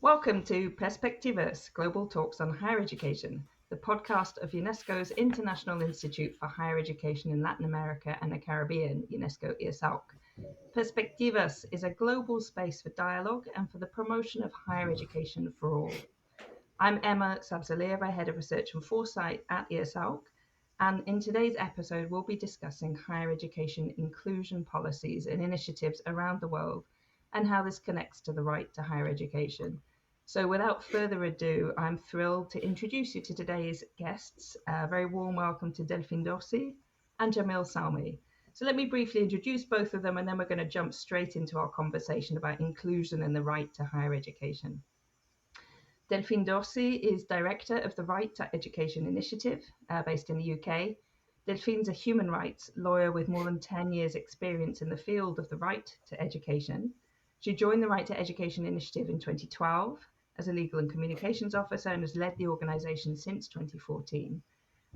Welcome to Perspectivas, Global Talks on Higher Education, the podcast of UNESCO's International Institute for Higher Education in Latin America and the Caribbean, UNESCO IESALC. Perspectivas is a global space for dialogue and for the promotion of higher education for all. I'm Emma Sabzalieva, Head of Research and Foresight at IESALC, and in today's episode we'll be discussing higher education inclusion policies and initiatives around the world and how this connects to the right to higher education. So without further ado, I'm thrilled to introduce you to today's guests. A very warm welcome to Delphine Dorsi and Jamil Salmi. So let me briefly introduce both of them, and then we're going to jump straight into our conversation about inclusion and the right to higher education. Delphine Dorsi is Director of the Right to Education Initiative, based in the UK. Delphine's a human rights lawyer with more than 10 years' experience in the field of the right to education. She joined the Right to Education Initiative in 2012 as a legal and communications officer and has led the organisation since 2014.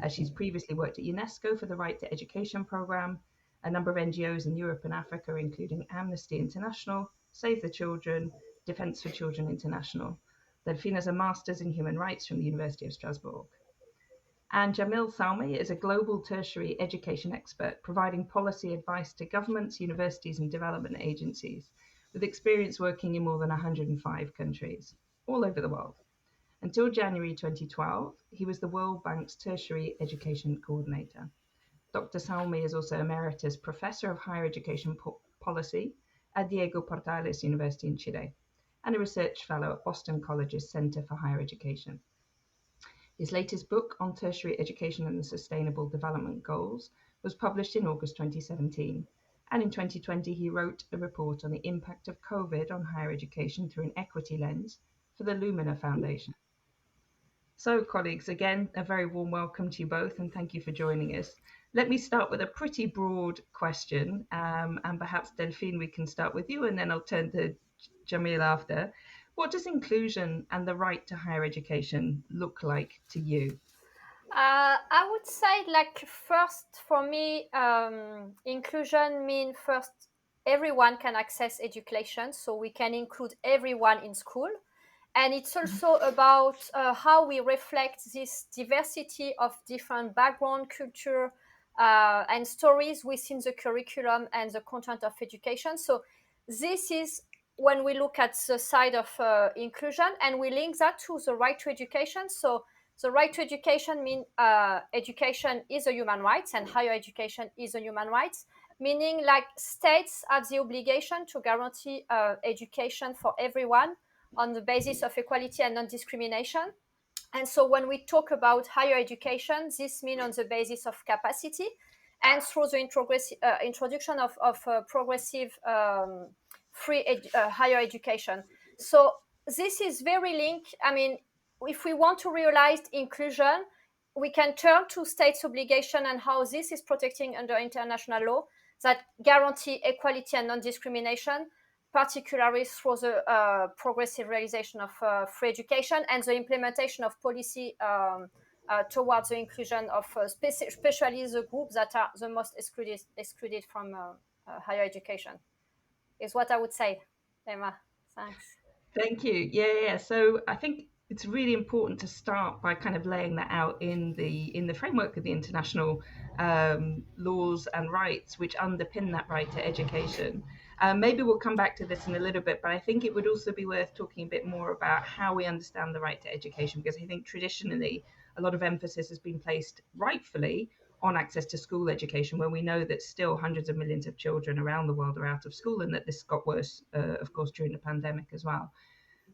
She's previously worked at UNESCO for the Right to Education programme, a number of NGOs in Europe and Africa, including Amnesty International, Save the Children, Defence for Children International. Delphine has a Master's in Human Rights from the University of Strasbourg. And Jamil Salmi is a global tertiary education expert, providing policy advice to governments, universities, and development agencies, with experience working in more than 105 countries, all over the world. Until January 2012, he was the World Bank's Tertiary Education Coordinator. Dr. Salmi is also Emeritus Professor of Higher Education Policy at Diego Portales University in Chile, and a research fellow at Boston College's Center for Higher Education. His latest book on tertiary education and the Sustainable Development Goals was published in August 2017. And in 2020, he wrote a report on the impact of COVID on higher education through an equity lens for the Lumina Foundation. So, colleagues, again, a very warm welcome to you both, and thank you for joining us. Let me start with a pretty broad question, and perhaps, Delphine, we can start with you, and then I'll turn to Jamil after. What does inclusion and the right to higher education look like to you? I would say, first, for me, inclusion means first, everyone can access education, so we can include everyone in school. And it's also about how we reflect this diversity of different background, culture, and stories within the curriculum and the content of education. So this is when we look at the side of inclusion, and we link that to the right to education. So the right to education means education is a human right, and higher education is a human right, meaning like states have the obligation to guarantee education for everyone on the basis of equality and non-discrimination. And so when we talk about higher education, this means on the basis of capacity and through the introduction of progressive higher education. So this is very linked. I mean, if we want to realize inclusion, we can turn to states' obligation and how this is protecting under international law that guarantee equality and non-discrimination, particularly through the progressive realization of free education and the implementation of policy towards the inclusion of especially the groups that are the most excluded from higher education, is what I would say. Emma, thanks. Thank you. Yeah. So I think it's really important to start by kind of laying that out in the framework of the international laws and rights which underpin that right to education. Maybe we'll come back to this in a little bit, but I think it would also be worth talking a bit more about how we understand the right to education, because I think traditionally a lot of emphasis has been placed, rightfully, on access to school education, when we know that still hundreds of millions of children around the world are out of school, and that this got worse, of course, during the pandemic as well.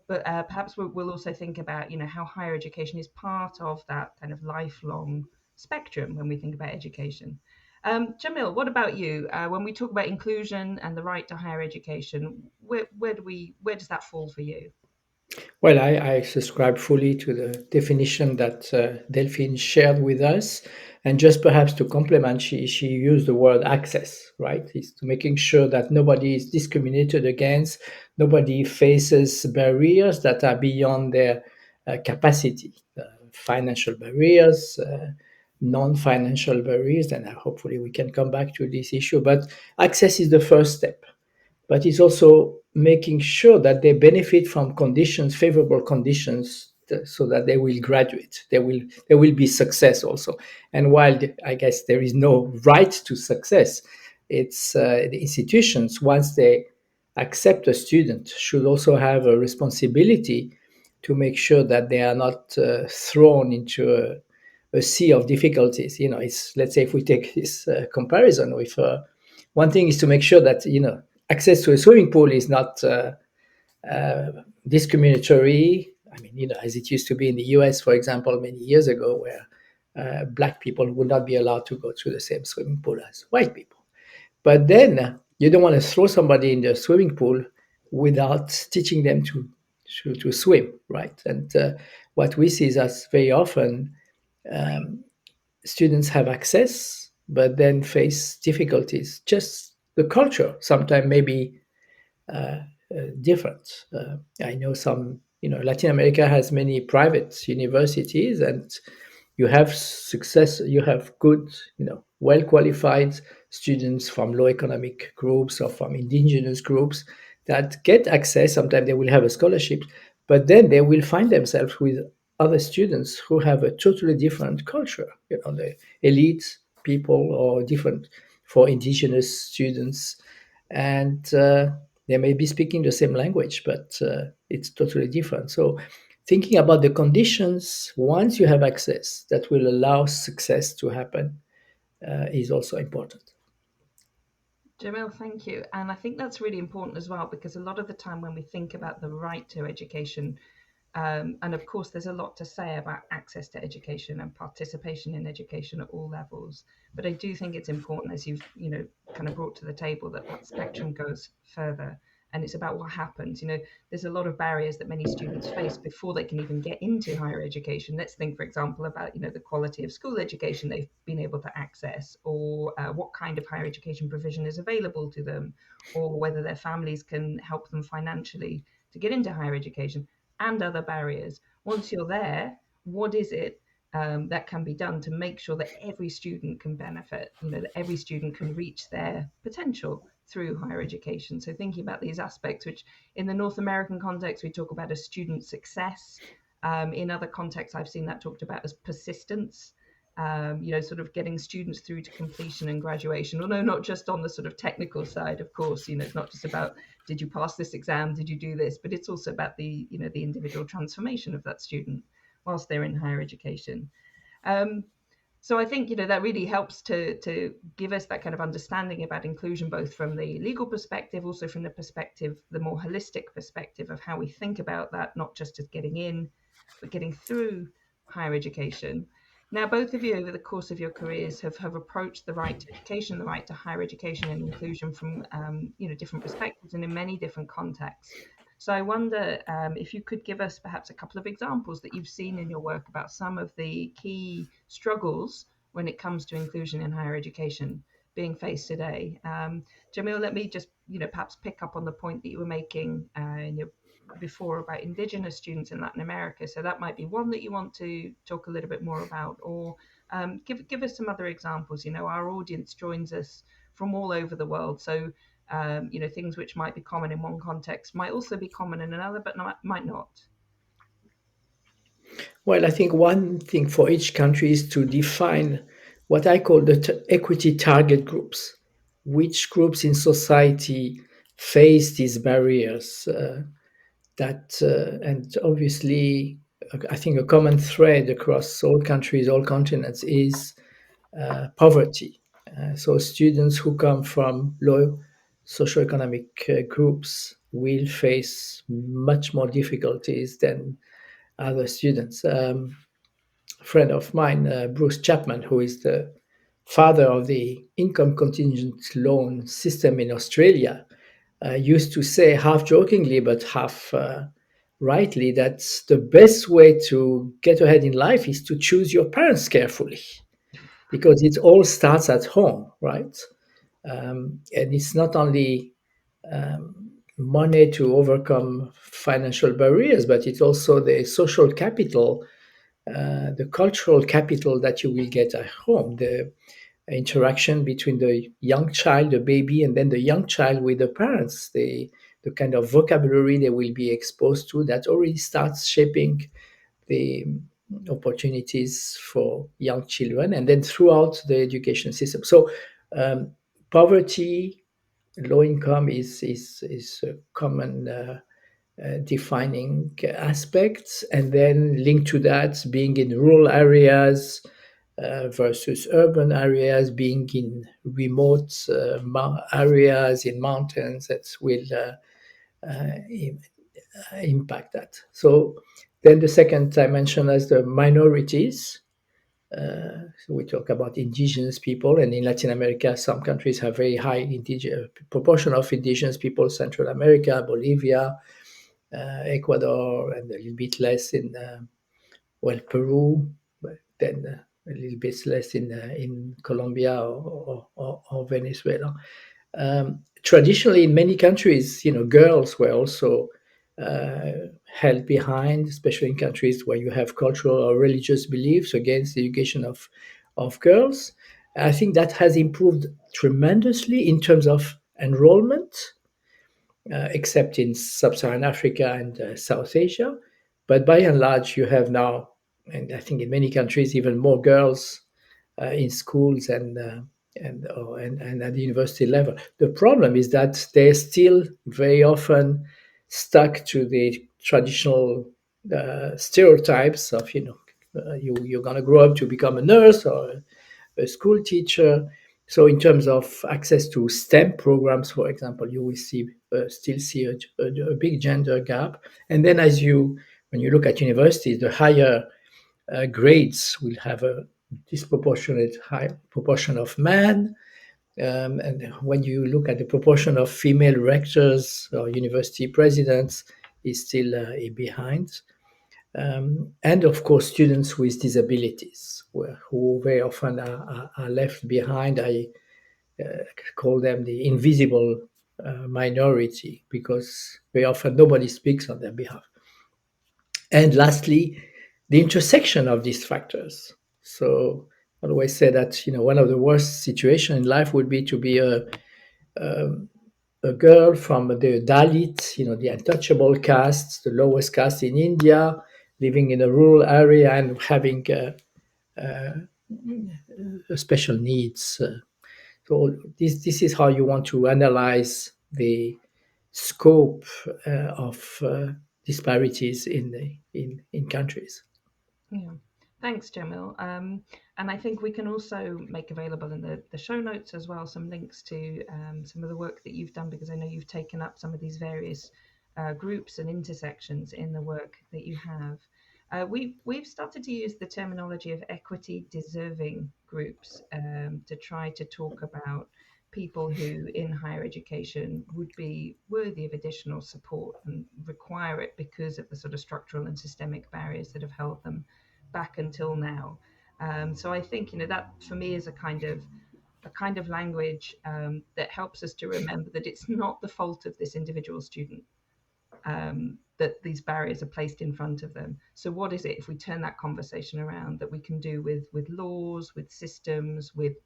But perhaps we'll also think about, how higher education is part of that kind of lifelong spectrum when we think about education. Jamil, what about you? When we talk about inclusion and the right to higher education, where does that fall for you? Well, I subscribe fully to the definition that Delphine shared with us. And just perhaps to complement, she used the word access, right? It's to making sure that nobody is discriminated against, nobody faces barriers that are beyond their capacity, financial barriers, non-financial barriers, and hopefully we can come back to this issue. But access is the first step. But it's also making sure that they benefit from conditions, favorable conditions, so that they will graduate. There will be success also. And while I guess there is no right to success, it's the institutions, once they accept a student, should also have a responsibility to make sure that they are not thrown into a sea of difficulties. It's, let's say, if we take this comparison with one thing is to make sure that access to a swimming pool is not discriminatory. I mean, as it used to be in the US, for example, many years ago, where Black people would not be allowed to go to the same swimming pool as white people. But then you don't want to throw somebody in the swimming pool without teaching them to swim, right? And what we see is that very often students have access, but then face difficulties. Just the culture sometimes maybe different. I know Latin America has many private universities, and you have success, you have good, well qualified students from low economic groups or from indigenous groups that get access. Sometimes they will have a scholarship, but then they will find themselves with other students who have a totally different culture, the elite people or different for indigenous students. And they may be speaking the same language, but it's totally different. So thinking about the conditions once you have access that will allow success to happen is also important. Jamil, thank you. And I think that's really important as well, because a lot of the time when we think about the right to education, and of course, there's a lot to say about access to education and participation in education at all levels. But I do think it's important, as you've kind of brought to the table, that spectrum goes further. And it's about what happens. There's a lot of barriers that many students face before they can even get into higher education. Let's think, for example, about the quality of school education they've been able to access, or what kind of higher education provision is available to them, or whether their families can help them financially to get into higher education, and other barriers. Once you're there, what is it that can be done to make sure that every student can benefit, that every student can reach their potential through higher education? So thinking about these aspects, which in the North American context, we talk about as student success. In other contexts, I've seen that talked about as persistence. Sort of getting students through to completion and graduation. Although not just on the sort of technical side, of course, it's not just about did you pass this exam, did you do this, but it's also about the individual transformation of that student whilst they're in higher education. So I think that really helps to give us that kind of understanding about inclusion, both from the legal perspective, also from the more holistic perspective of how we think about that, not just as getting in, but getting through higher education. Now, both of you over the course of your careers have approached the right to education, the right to higher education and inclusion from different perspectives and in many different contexts. So I wonder if you could give us perhaps a couple of examples that you've seen in your work about some of the key struggles when it comes to inclusion in higher education being faced today. Jamil, let me just perhaps pick up on the point that you were making before about Indigenous students in Latin America. So that might be one that you want to talk a little bit more about, or give us some other examples. Our audience joins us from all over the world, so things which might be common in one context might also be common in another, but might not. Well, I think one thing for each country is to define what I call the equity target groups. Which groups in society face these barriers? And obviously, I think a common thread across all countries, all continents is poverty. So students who come from low socioeconomic groups will face much more difficulties than other students. A friend of mine, Bruce Chapman, who is the father of the income contingent loan system in Australia, used to say, half jokingly but half rightly, that the best way to get ahead in life is to choose your parents carefully, because it all starts at home, right? And it's not only money to overcome financial barriers, but it's also the social capital, the cultural capital that you will get at home, the interaction between the young child, the baby, and then the young child with the parents, the the kind of vocabulary they will be exposed to, that already starts shaping the opportunities for young children, and then throughout the education system. So poverty, low income is a common defining aspects, and then linked to that, being in rural areas versus urban areas, being in remote areas in mountains, that will impact that. So then the second dimension is the minorities. So we talk about indigenous people, and in Latin America, some countries have very high proportion of indigenous people: Central America, Bolivia, Ecuador, and a little bit less in Peru, but then a little bit less in Colombia or Venezuela. Traditionally, in many countries, girls were also held behind, especially in countries where you have cultural or religious beliefs against the education of girls. I think that has improved tremendously in terms of enrollment, except in sub-Saharan Africa and South Asia. But by and large, you have now, and I think in many countries, even more girls in schools and at the university level. The problem is that they're still very often stuck to the traditional stereotypes of, you're going to grow up to become a nurse or a school teacher. So in terms of access to STEM programs, for example, you will still see a big gender gap. And then when you look at universities, the higher grades will have a disproportionate high proportion of men. And when you look at the proportion of female rectors or university presidents, is still behind. And of course, students with disabilities, who very often are left behind. I call them the invisible minority, because very often nobody speaks on their behalf. And lastly, the intersection of these factors. So I always say that one of the worst situations in life would be to be a girl from the Dalit, the untouchable caste, the lowest caste in India, living in a rural area and having special needs. So this is how you want to analyze the scope of disparities in countries. Yeah. Thanks, Jamil. And I think we can also make available in the show notes as well some links to some of the work that you've done, because I know you've taken up some of these various groups and intersections in the work that you have. We've started to use the terminology of equity deserving groups to try to talk about people who in higher education would be worthy of additional support and require it because of the sort of structural and systemic barriers that have held them back until now. So I think that for me is a kind of language that helps us to remember that it's not the fault of this individual student that these barriers are placed in front of them. So what is it, if we turn that conversation around, that we can do with laws, with systems, with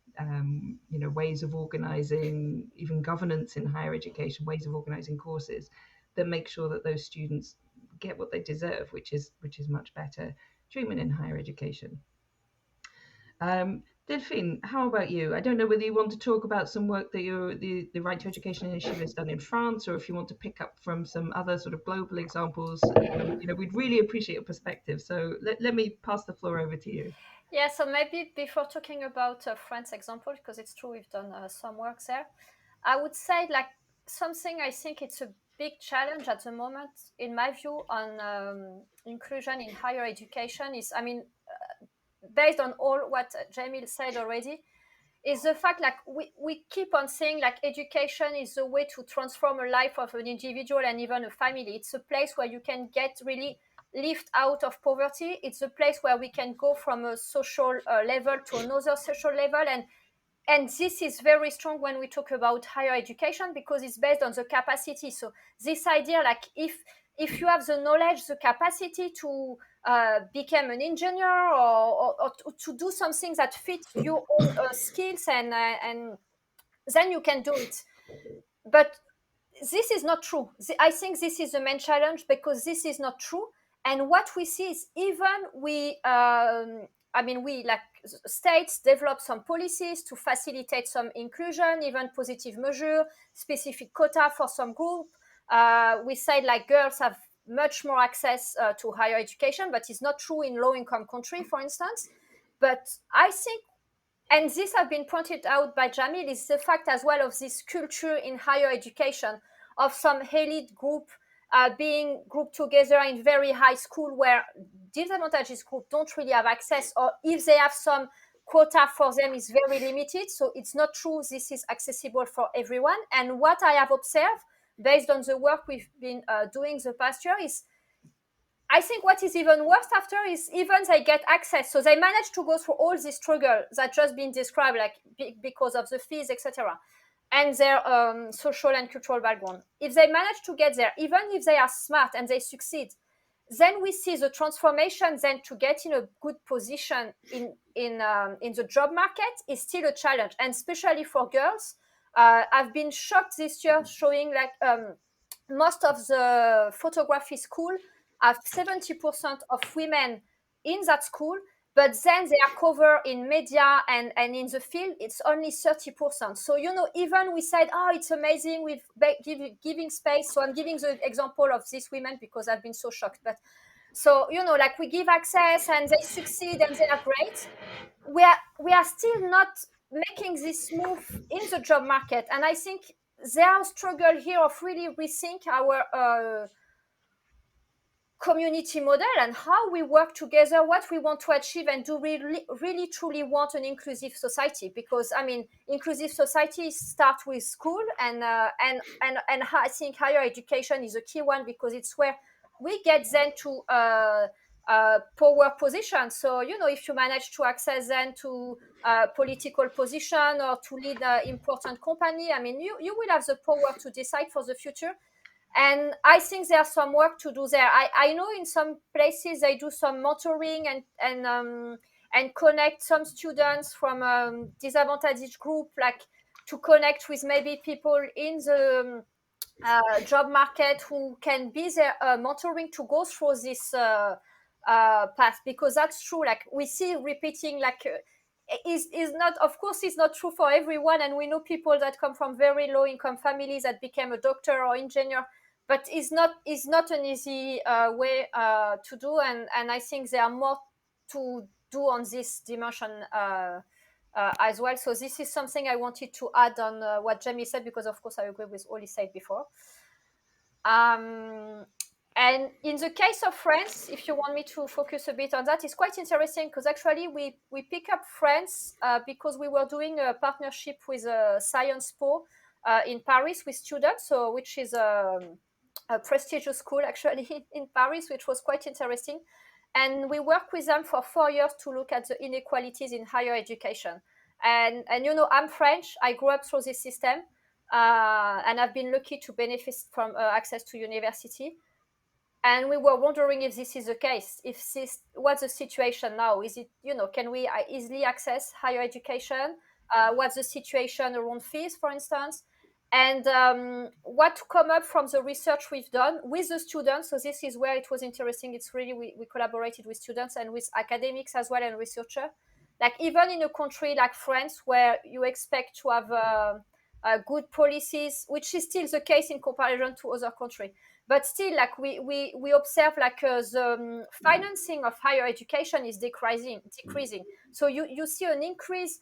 ways of organizing, even governance in higher education, ways of organizing courses that make sure that those students get what they deserve, which is much better treatment in higher education. Delphine, how about you? I don't know whether you want to talk about some work that the Right to Education Initiative has done in France, or if you want to pick up from some other sort of global examples. We'd really appreciate your perspective. So let me pass the floor over to you. Yeah, so maybe before talking about France example, because it's true we've done some work there, I would say like something I think it's a big challenge at the moment, in my view, on inclusion in higher education is, based on all what Jamil said already, is the fact like we keep on saying like education is a way to transform a life of an individual and even a family. It's a place where you can get really lift out of poverty. It's a place where we can go from a social level to another social level, and this is very strong when we talk about higher education, because it's based on the capacity. So this idea, like if you have the knowledge, the capacity to become an engineer or to do something that fits your own skills, and then you can do it. But this is not true. I think this is the main challenge, because this is not true. And what we see is, even we like states develop some policies to facilitate some inclusion, even positive measure, specific quota for some group. We say like girls have much more access to higher education, but it's not true in low-income country, for instance. But I think, and this has been pointed out by Jamil, is the fact as well of this culture in higher education of some elite group being grouped together in very high school, where disadvantaged group don't really have access, or if they have some quota for them is very limited. So it's not true this is accessible for everyone. And what I have observed based on the work we've been doing the past year is, I think what is even worse after is, even they get access, so they manage to go through all this struggle that just been described, like because of the fees, etc., and their social and cultural background. If they manage to get there, even if they are smart and they succeed, then we see the transformation then to get in a good position in the job market is still a challenge, and especially for girls. I've been shocked this year showing like most of the photography school have 70% of women in that school, but then they are covered in media and in the field, it's only 30%. So, even we said, oh, it's amazing with giving space. So I'm giving the example of these women because I've been so shocked. But so, like we give access and they succeed and they are great. We are still not making this move in the job market. And I think there are struggle here of really rethink our community model and how we work together, what we want to achieve, and do really truly want an inclusive society. Because inclusive society start with school, and I think higher education is a key one, because it's where we get then to power position. So if you manage to access then to political position or to lead an important company, you will have the power to decide for the future. And I think there's some work to do there. I know in some places they do some mentoring and connect some students from disadvantaged group, like to connect with maybe people in the job market who can be there mentoring to go through this path, because that's true. Like we see repeating, like is not, of course, it's not true for everyone, and we know people that come from very low income families that became a doctor or engineer, but it's not an easy way to do, and I think there are more to do on this dimension as well. So this is something I wanted to add on what Jamie said, because of course I agree with all he said before. And in the case of France, if you want me to focus a bit on that, it's quite interesting, because actually we pick up France because we were doing a partnership with Sciences Po in Paris with students, so which is a prestigious school actually in Paris, which was quite interesting. And we worked with them for 4 years to look at the inequalities in higher education. And I'm French. I grew up through this system, and I've been lucky to benefit from access to university. And we were wondering if this is the case. What's the situation now? Is it, can we easily access higher education? What's the situation around fees, for instance? And what come up from the research we've done with the students. So this is where it was interesting. It's really, we collaborated with students and with academics as well, and researchers. Like even in a country like France, where you expect to have good policies, which is still the case in comparison to other countries. But still, like we observe, like the financing of higher education is decreasing. So you see an increase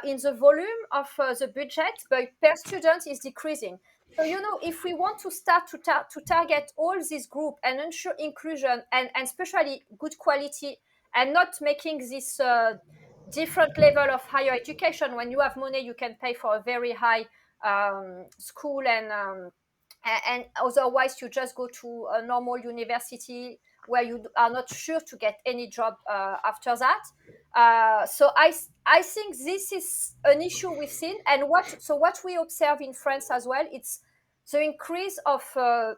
in the volume of the budget, but per student is decreasing. So if we want to start to target all this group and ensure inclusion and especially good quality, and not making this different level of higher education, when you have money you can pay for a very high school, and otherwise you just go to a normal university where you are not sure to get any job after that. So I think this is an issue we've seen, and what we observe in France as well, it's the increase of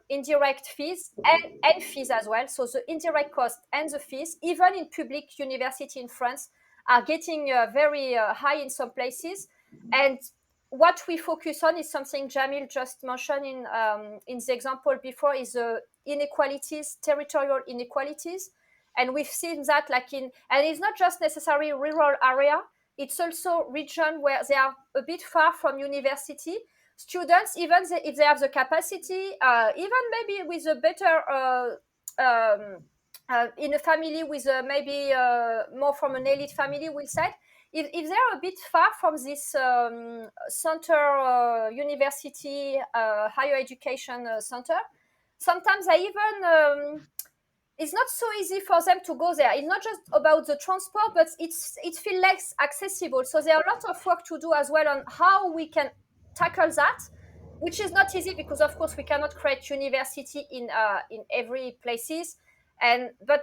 indirect fees and fees as well. So the indirect cost and the fees, even in public university in France, are getting very high in some places. And what we focus on is something Jamil just mentioned in the example before, is inequalities, territorial inequalities. And we've seen that and it's not just necessarily rural area, it's also region where they are a bit far from university. Students, even if they have the capacity, even maybe with a better, in a family with maybe more from an elite family, we'll say, if they're a bit far from this center, university, higher education center, sometimes it's not so easy for them to go there. It's not just about the transport, but it feels less accessible. So there are a lot of work to do as well on how we can tackle that, which is not easy because, of course, we cannot create university in every places, but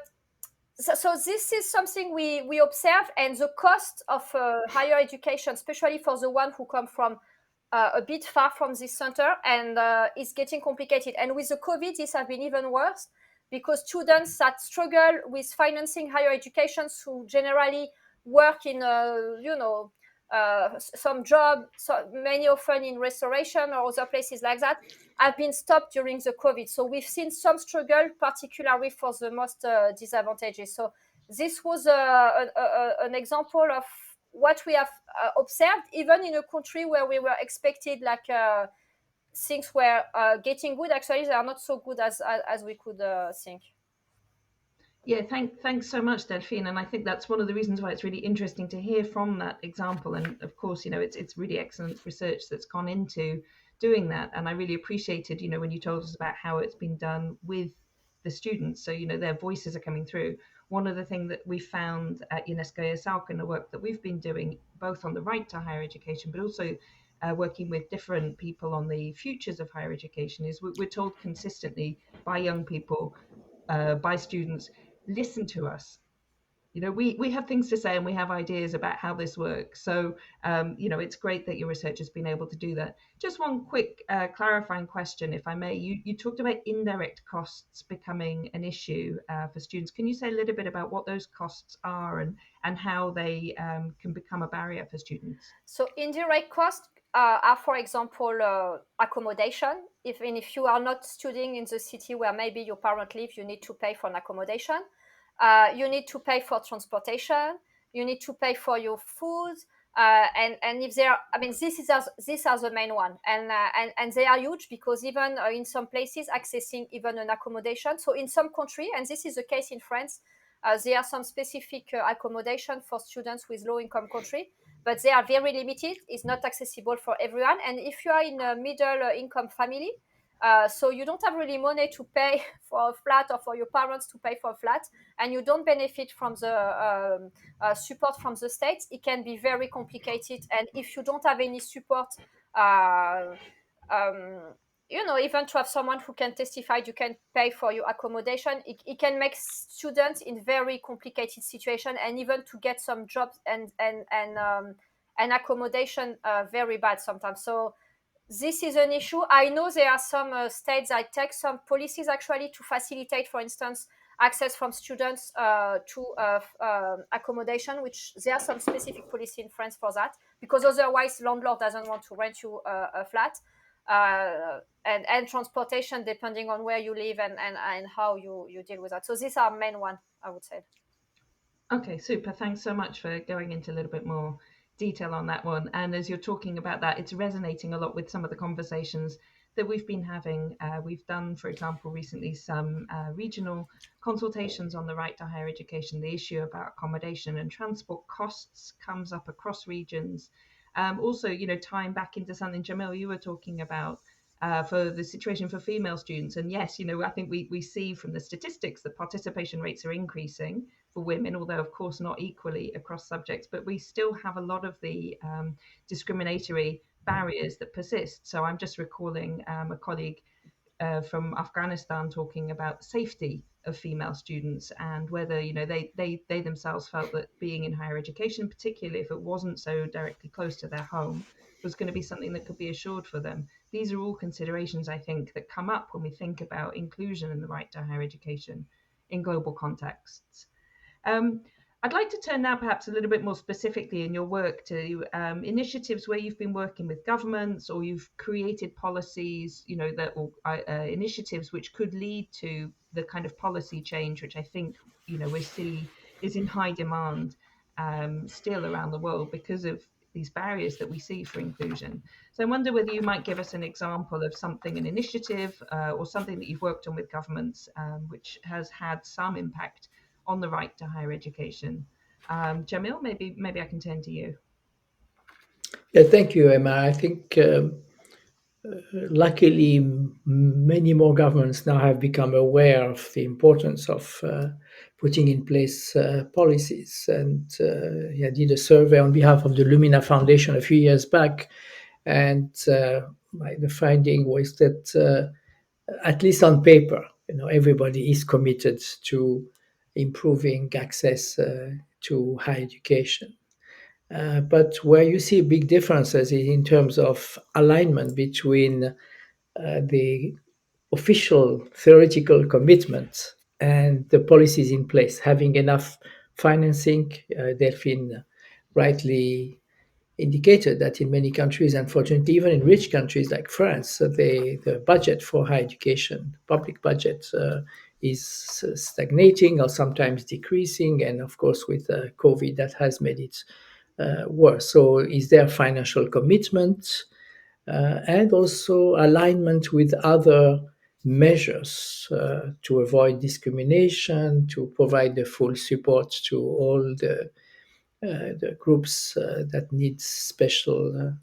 so this is something we observe, and the cost of higher education, especially for the one who come from a bit far from this center, and is getting complicated. And with the COVID, this has been even worse because students that struggle with financing higher education, who generally work in some job, so many often in restoration or other places like that, have been stopped during the COVID. So we've seen some struggle, particularly for the most disadvantaged. So this was an example of what we have observed, even in a country where we were expected things were getting good. Actually, they are not so good as we could think. Yeah, thanks so much, Delphine. And I think that's one of the reasons why it's really interesting to hear from that example. And of course, it's really excellent research that's gone into doing that. And I really appreciated, when you told us about how it's been done with the students. So, their voices are coming through. One of the things that we found at UNESCO IESALC and the work that we've been doing, both on the right to higher education, but also working with different people on the futures of higher education, is we're told consistently by young people, by students, listen to us. We have things to say and we have ideas about how this works. So it's great that your research has been able to do that. Just one quick clarifying question, if I may. You talked about indirect costs becoming an issue for students. Can you say a little bit about what those costs are and how they can become a barrier for students? So indirect costs are, for example, accommodation. Even if you are not studying in the city where maybe your parent live, you need to pay for an accommodation. You need to pay for transportation. You need to pay for your food. And if there, these are the main one, and they are huge because even in some places accessing even an accommodation. So in some country, and this is the case in France, there are some specific accommodation for students with low income country, but they are very limited. It's not accessible for everyone. And if you are in a middle income family, so you don't have really money to pay for a flat, or for your parents to pay for a flat, and you don't benefit from the support from the state, it can be very complicated. And if you don't have any support, uh, even to have someone who can testify you can pay for your accommodation, it can make students in very complicated situation, and even to get some jobs and accommodation very bad sometimes. So this is an issue. I know there are some states that take some policies actually to facilitate, for instance, access from students to accommodation, which there are some specific policy in France for that, because otherwise landlord doesn't want to rent you a flat, and transportation depending on where you live and how you deal with that. So these are main one, I would say. Okay, super. Thanks so much for going into a little bit more detail on that one. And as you're talking about that, it's resonating a lot with some of the conversations that we've been having. We've done, for example, recently some regional consultations on the right to higher education. The issue about accommodation and transport costs comes up across regions. Also, tying back into something, Jamil, you were talking about for the situation for female students. And yes, I think we see from the statistics that participation rates are increasing for women, although of course not equally across subjects, but we still have a lot of the discriminatory barriers that persist. So I'm just recalling a colleague from Afghanistan talking about the safety of female students and whether they themselves felt that being in higher education, particularly if it wasn't so directly close to their home, was going to be something that could be assured for them. These are all considerations, I think, that come up when we think about inclusion and the right to higher education in global contexts. Um, I'd like to turn now perhaps a little bit more specifically in your work to initiatives where you've been working with governments or you've created policies, initiatives which could lead to the kind of policy change, which I think, we see is in high demand still around the world because of these barriers that we see for inclusion. So I wonder whether you might give us an example of something, an initiative or something that you've worked on with governments which has had some impact on the right to higher education. Jamil, maybe I can turn to you. Yeah, thank you, Emma. I think luckily many more governments now have become aware of the importance of putting in place policies. And I did a survey on behalf of the Lumina Foundation a few years back, and the finding was that at least on paper, everybody is committed to improving access to higher education. But where you see big differences is in terms of alignment between the official theoretical commitment and the policies in place, having enough financing. Delphine rightly indicated that in many countries, unfortunately, even in rich countries like France, the budget for higher education, public budget, is stagnating or sometimes decreasing. And of course, with COVID, that has made it worse. So, is there financial commitment and also alignment with other measures to avoid discrimination, to provide the full support to all the groups that need special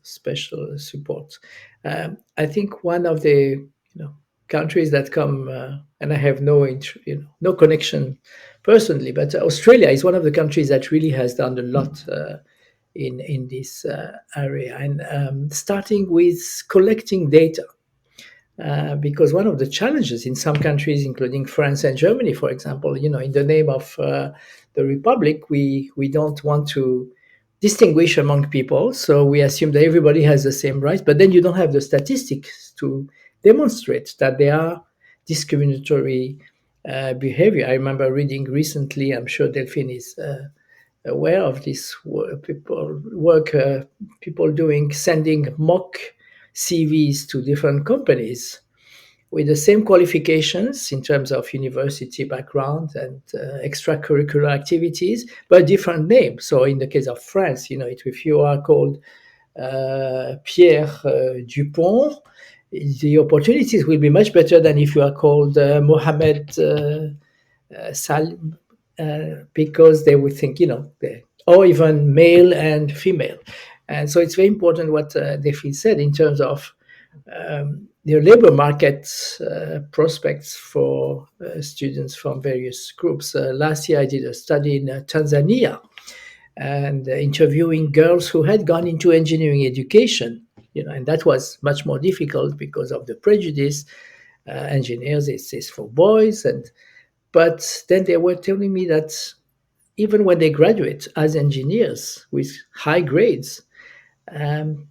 support. I think one of the countries that come, and I have no connection personally, but Australia is one of the countries that really has done a lot in this area, and starting with collecting data. Because one of the challenges in some countries, including France and Germany, for example, in the name of the republic, we don't want to distinguish among people, so we assume that everybody has the same rights. But then you don't have the statistics to demonstrate that there are discriminatory behavior. I remember reading recently, I'm sure Delphine is aware of this, people sending mock CVs to different companies with the same qualifications in terms of university background and extracurricular activities, but different names. So in the case of France, if you are called Pierre Dupont, the opportunities will be much better than if you are called Mohamed Salmi, because they would think, or even male and female. And so it's very important what Delphine said in terms of the labor market prospects for students from various groups. Last year, I did a study in Tanzania and interviewing girls who had gone into engineering education, and that was much more difficult because of the prejudice. Engineers is for boys, but then they were telling me that even when they graduate as engineers with high grades,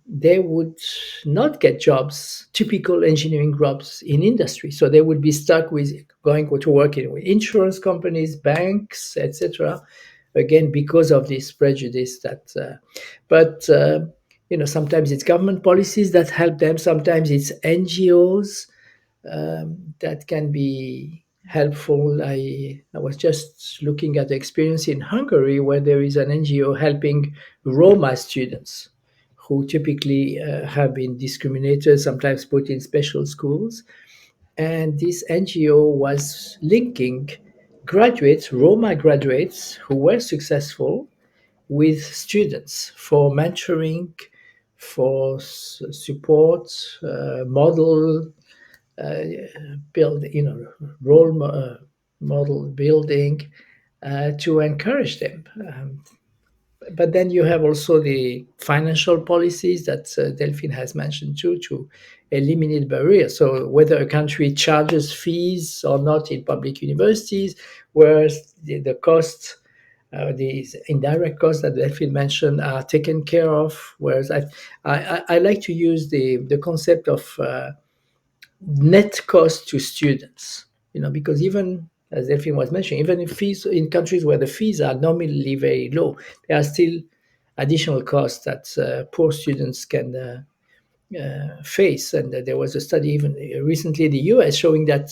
they would not get jobs, typical engineering jobs in industry. So they would be stuck with going to work with insurance companies, banks, etc. Again, because of this prejudice but sometimes it's government policies that help them. Sometimes it's NGOs that can be helpful. I was just looking at the experience in Hungary, where there is an NGO helping Roma students who typically have been discriminated, sometimes put in special schools. And this NGO was linking Roma graduates who were successful with students for mentoring, for support, model build, role model building to encourage them. But then you have also the financial policies that Delphine has mentioned too, to eliminate barriers. So whether a country charges fees or not in public universities, whereas the costs, these indirect costs that Delphine mentioned are taken care of. Whereas I like to use the concept of net cost to students, because even as Delphine was mentioning, even if fees in countries where the fees are nominally very low, there are still additional costs that poor students can face. And there was a study even recently in the US showing that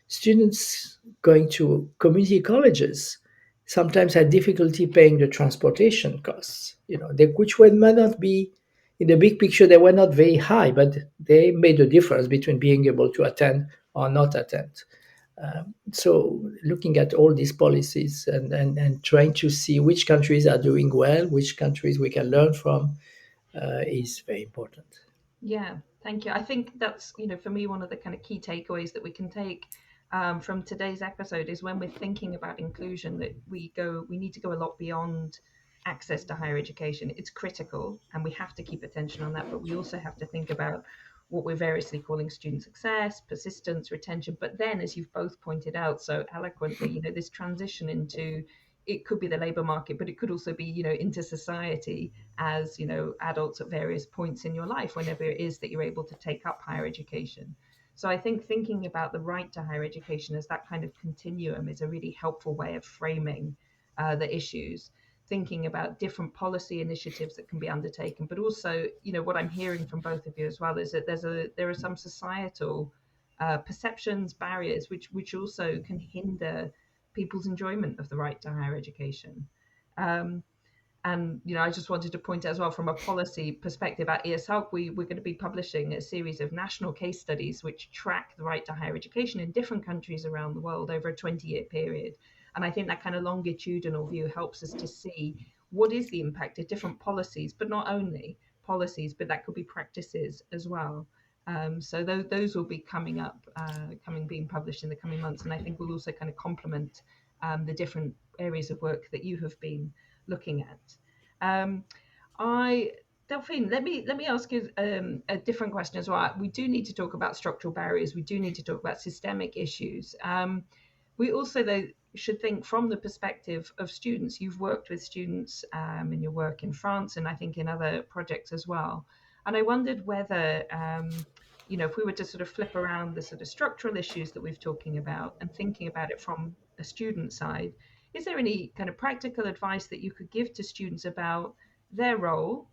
students going to community colleges sometimes had difficulty paying the transportation costs, which might not be, in the big picture, they were not very high, but they made a difference between being able to attend or not attend. So looking at all these policies and trying to see which countries are doing well, which countries we can learn from, is very important. Yeah, thank you. I think that's, for me, one of the kind of key takeaways that we can take from today's episode is when we're thinking about inclusion, that we need to go a lot beyond access to higher education. It's critical and we have to keep attention on that, but we also have to think about what we're variously calling student success, persistence, retention. But then, as you've both pointed out so eloquently, this transition into, it could be the labor market, but it could also be, into society as, adults at various points in your life, whenever it is that you're able to take up higher education. So I think thinking about the right to higher education as that kind of continuum is a really helpful way of framing the issues, thinking about different policy initiatives that can be undertaken, but also, what I'm hearing from both of you as well is that there are some societal perceptions, barriers, which also can hinder people's enjoyment of the right to higher education. And I just wanted to point out as well, from a policy perspective at ESALC, we're going to be publishing a series of national case studies which track the right to higher education in different countries around the world over a 20-year period. And I think that kind of longitudinal view helps us to see what is the impact of different policies, but not only policies, but that could be practices as well. So those will be coming up, being published in the coming months. And I think we'll also kind of complement the different areas of work that you have been looking at. Delphine, let me ask you a different question as well. We do need to talk about structural barriers. We do need to talk about systemic issues. We also, though, should think from the perspective of students. You've worked with students in your work in France, and I think in other projects as well. And I wondered whether, if we were to sort of flip around the sort of structural issues that we've talking about and thinking about it from a student side, is there any kind of practical advice that you could give to students about their role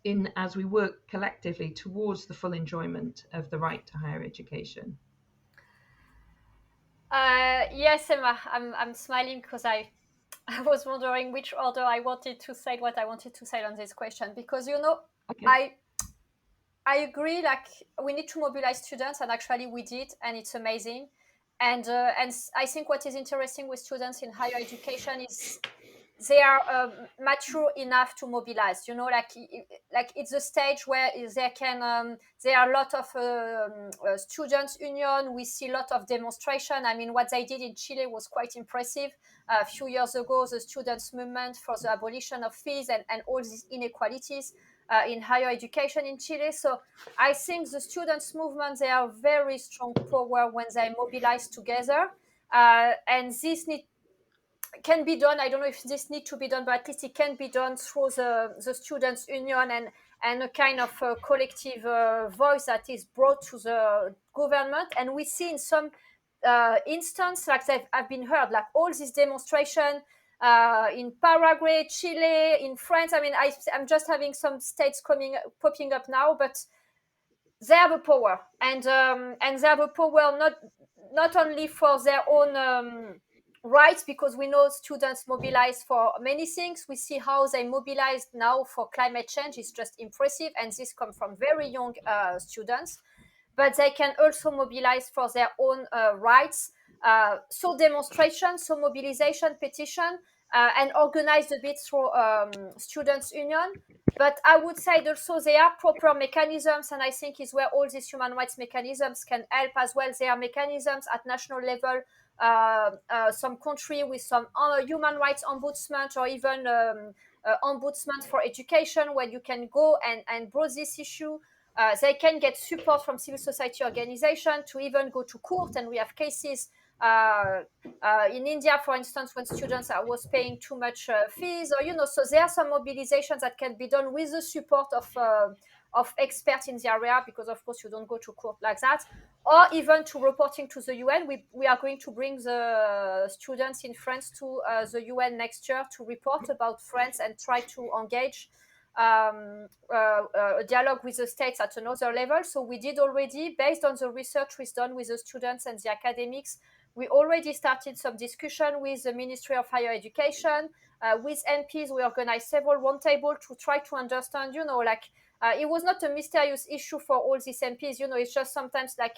in as we work collectively towards the full enjoyment of the right to higher education? Yes, Emma, I'm smiling because I was wondering which order I wanted to say what I wanted to say on this question, because Okay. I agree. Like, we need to mobilize students, and actually we did, and it's amazing. And I think what is interesting with students in higher education is they are mature enough to mobilize. Like it's a stage where they can. There are a lot of students' union. We see a lot of demonstration. I mean, what they did in Chile was quite impressive. A few years ago, the students' movement for the abolition of fees and all these inequalities in higher education in Chile. So I think the students' movement, they are very strong power when they mobilize together. And this can be done. I don't know if this need to be done, but at least it can be done through the students' union and a kind of collective voice that is brought to the government. And we see in some instance, like I've been heard, like all this demonstration in Paraguay, Chile, in France. I mean, I'm just having some states popping up now, but they have a power, and they have a power not only for their own rights, because we know students mobilize for many things. We see how they mobilized now for climate change is just impressive, and this comes from very young students. But they can also mobilize for their own rights. So demonstration, so mobilization, petition, and organized a bit through students' union. But I would say also there are proper mechanisms, and I think is where all these human rights mechanisms can help as well. There are mechanisms at national level, some country with some human rights ombudsman, or even ombudsman for education, where you can go and broach this issue. They can get support from civil society organization to even go to court, and we have cases in India, for instance, when students was paying too much fees, or so there are some mobilizations that can be done with the support of experts in the area, because of course you don't go to court like that, or even to reporting to the UN. We are going to bring the students in France to the UN next year to report about France and try to engage a dialogue with the states at another level. So we did already, based on the research we've done with the students and the academics, we already started some discussion with the Ministry of Higher Education, with MPs. We organized several roundtables to try to understand, it was not a mysterious issue for all these MPs, it's just sometimes like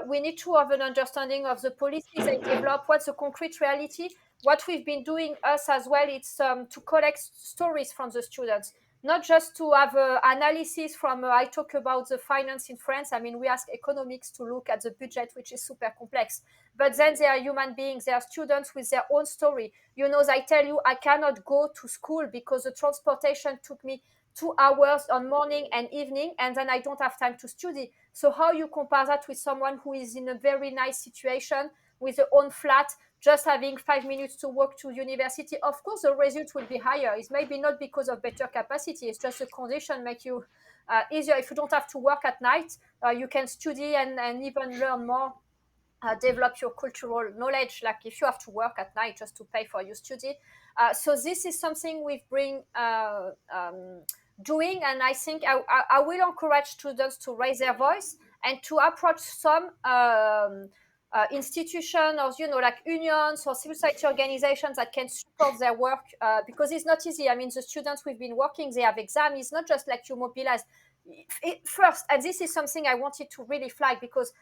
we need to have an understanding of the policies they develop, what's the concrete reality. What we've been doing us as well, it's to collect stories from the students, not just to have analysis from, I talk about the finance in France. I mean, we ask economics to look at the budget, which is super complex. But then they are human beings. They are students with their own story. I tell you, I cannot go to school because the transportation took me 2 hours on morning and evening, and then I don't have time to study. So how you compare that with someone who is in a very nice situation with their own flat, just having 5 minutes to walk to university? Of course, the result will be higher. It's maybe not because of better capacity. It's just the condition make you easier. If you don't have to work at night, you can study and even learn more, develop your cultural knowledge, like if you have to work at night just to pay for your study. So this is something we've been doing, and I think I will encourage students to raise their voice and to approach some institutions, or like unions or civil society organizations that can support their work, because it's not easy. I mean, the students we've been working, they have exams. It's not just like you mobilize first, and this is something I wanted to really flag, because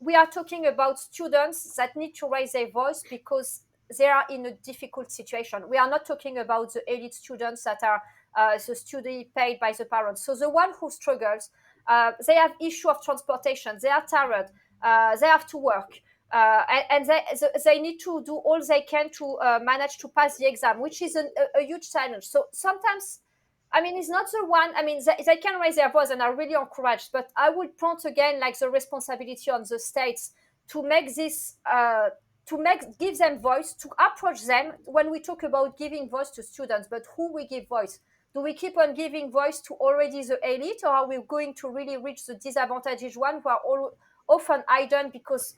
we are talking about students that need to raise their voice because they are in a difficult situation. We are not talking about the elite students that are the study paid by the parents. So the one who struggles, they have issue of transportation, they are tired, they have to work, and they need to do all they can to manage to pass the exam, which is a huge challenge. So sometimes, I mean, it's not the one, I mean, they can raise their voice and are really encouraged, but I would point again, like, the responsibility on the states to make this, give them voice, to approach them when we talk about giving voice to students. But who we give voice? Do we keep on giving voice to already the elite, or are we going to really reach the disadvantaged one who are often hidden because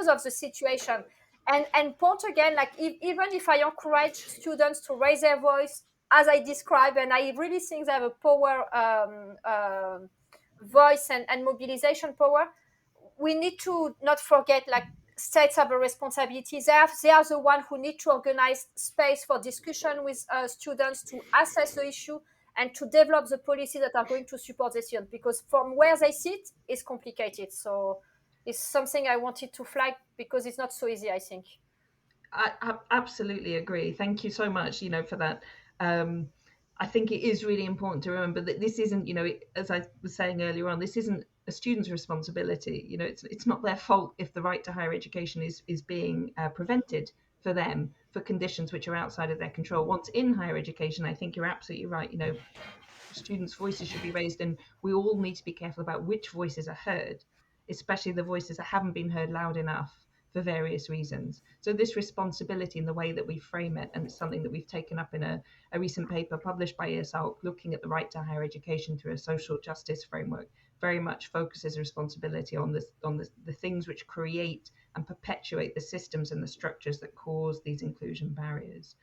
of the situation? And point again, like, even if I encourage students to raise their voice, as I described, and I really think they have a power, voice and mobilization power, we need to not forget, like, states have a responsibility. They are the one who need to organize space for discussion with students to assess the issue and to develop the policies that are going to support the students, because from where they sit is complicated. So it's something I wanted to flag because it's not so easy, I think. I absolutely agree. Thank you so much, for that. I think it is really important to remember that this isn't, as I was saying earlier on, this isn't a student's responsibility. It's not their fault if the right to higher education is being prevented for them for conditions which are outside of their control. Once in higher education, I think you're absolutely right. Students' voices should be raised, and we all need to be careful about which voices are heard, especially the voices that haven't been heard loud enough for various reasons. So this responsibility in the way that we frame it, and it's something that we've taken up in a recent paper published by IESALC, looking at the right to higher education through a social justice framework, very much focuses responsibility on the things which create and perpetuate the systems and the structures that cause these inclusion barriers.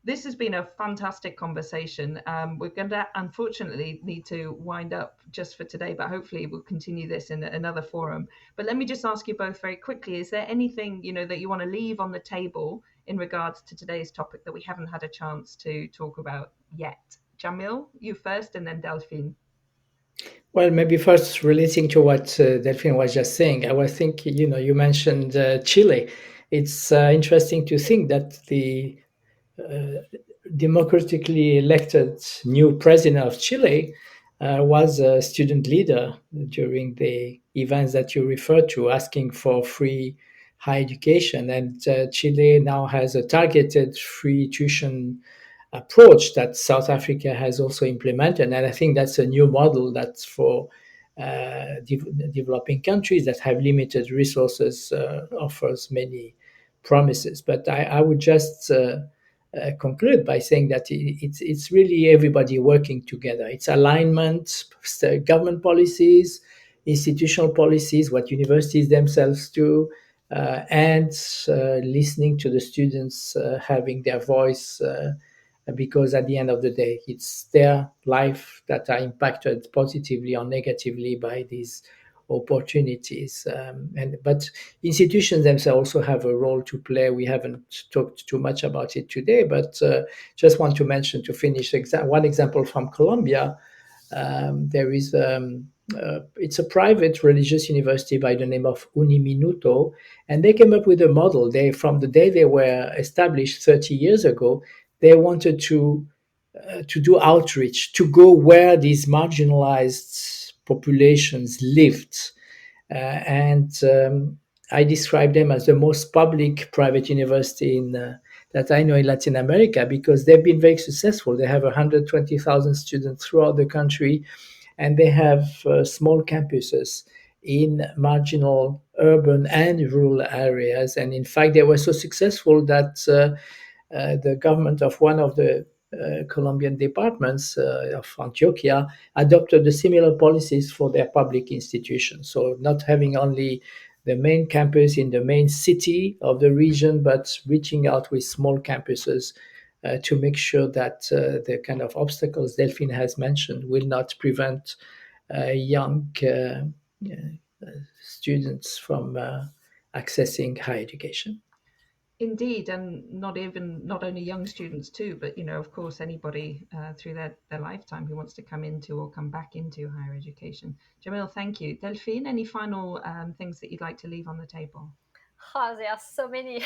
This has been a fantastic conversation. We're going to unfortunately need to wind up just for today, but hopefully we'll continue this in another forum. But let me just ask you both very quickly, is there anything that you want to leave on the table in regards to today's topic that we haven't had a chance to talk about yet? Jamil, you first, and then Delphine. Well, maybe first relating to what Delphine was just saying, I was thinking, you mentioned Chile. It's interesting to think that the democratically elected new president of Chile was a student leader during the events that you referred to, asking for free higher education. And Chile now has a targeted free tuition approach that South Africa has also implemented. And I think that's a new model that's for developing countries that have limited resources, offers many promises. But I would just conclude by saying that it's really everybody working together. It's alignment, government policies, institutional policies, what universities themselves do, and listening to the students having their voice, because at the end of the day, it's their life that are impacted positively or negatively by these opportunities. But institutions themselves also have a role to play. We haven't talked too much about it today, but just want to mention, to finish, one example from Colombia. There is it's a private religious university by the name of Uniminuto, and they came up with a model. They, from the day they were established 30 years ago, they wanted to do outreach, to go where these marginalized populations lived. And I describe them as the most public private university that I know in Latin America, because they've been very successful. They have 120,000 students throughout the country, and they have small campuses in marginal urban and rural areas. And in fact, they were so successful that the government of one of the Colombian departments of Antioquia adopted the similar policies for their public institutions. So not having only the main campus in the main city of the region, but reaching out with small campuses to make sure that the kind of obstacles Delphine has mentioned will not prevent young students from accessing higher education. Indeed, and not only young students too, but of course, anybody through their lifetime who wants to come into or come back into higher education. Jamil, thank you. Delphine, any final things that you'd like to leave on the table? Oh, there are so many.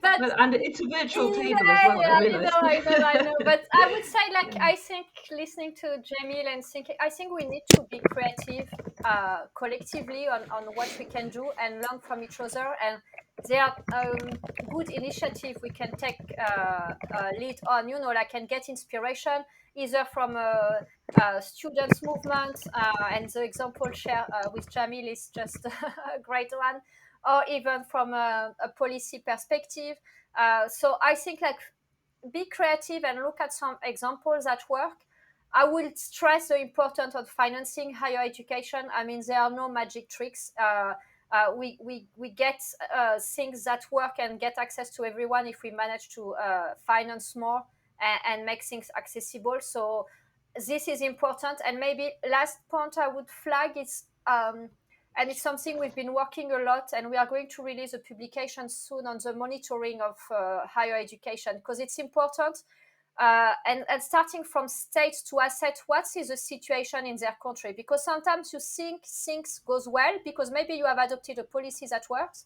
But And it's a virtual table as well, I yeah, realize. I know. But I would say, like, Yeah. I think listening to Jamil and thinking, I think we need to be creative collectively on what we can do and learn from each other. And there are good initiative we can take lead on, like, and get inspiration either from students movement, and the example shared with Jamil is just a great one, or even from a policy perspective. So I think, like, be creative and look at some examples at work. I will stress the importance of financing higher education. I mean, there are no magic tricks. We get things that work and get access to everyone if we manage to finance more and make things accessible. So this is important. And maybe last point I would flag is, and it's something we've been working a lot, and we are going to release a publication soon on the monitoring of higher education, because it's important. And starting from states to assess what is the situation in their country, because sometimes you think things goes well because maybe you have adopted a policy that works.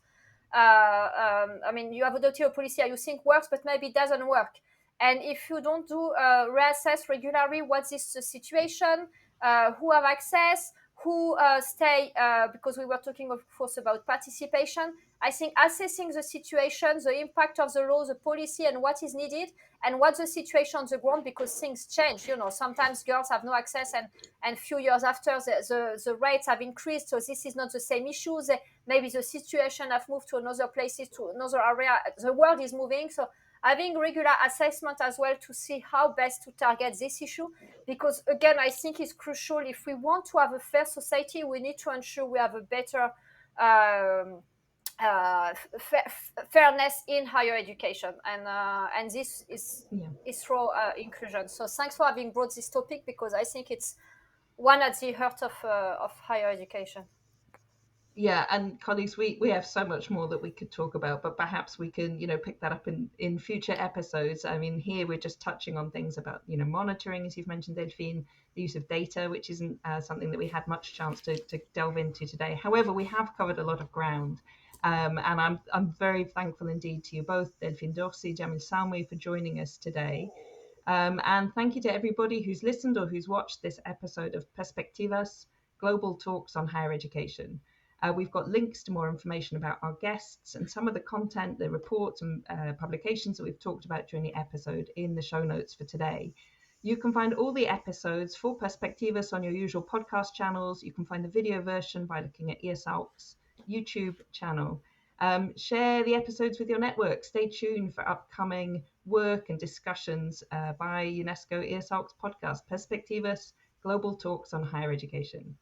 I mean, you have adopted a policy that you think works, but maybe it doesn't work. And if you don't do reassess regularly what is the situation, who have access, who stay, because we were talking, of course, about participation. I think assessing the situation, the impact of the law, the policy, and what is needed, and what's the situation on the ground, because things change. Sometimes girls have no access, and few years after, the rates have increased. So this is not the same issues. Maybe the situation have moved to another places, to another area. The world is moving. So having regular assessment as well to see how best to target this issue, because again, I think it's crucial. If we want to have a fair society, we need to ensure we have a better fairness in higher education, and this is through inclusion. So thanks for having brought this topic, because I think it's one at the heart of higher education. Yeah, and colleagues, we have so much more that we could talk about, but perhaps we can, pick that up in future episodes. I mean, here we're just touching on things about, monitoring, as you've mentioned, Delphine, the use of data, which isn't something that we had much chance to delve into today. However, we have covered a lot of ground. And I'm very thankful indeed to you both, Delphine Dorsi, Jamil Salmi, for joining us today. And thank you to everybody who's listened or who's watched this episode of Perspectivas, Global Talks on Higher Education. We've got links to more information about our guests and some of the content, the reports and publications that we've talked about during the episode in the show notes for today. You can find all the episodes for Perspectivas on your usual podcast channels. You can find the video version by looking at IESALC's YouTube channel. Share the episodes with your network. Stay tuned for upcoming work and discussions by UNESCO IESALC's podcast, Perspectivas, Global Talks on Higher Education.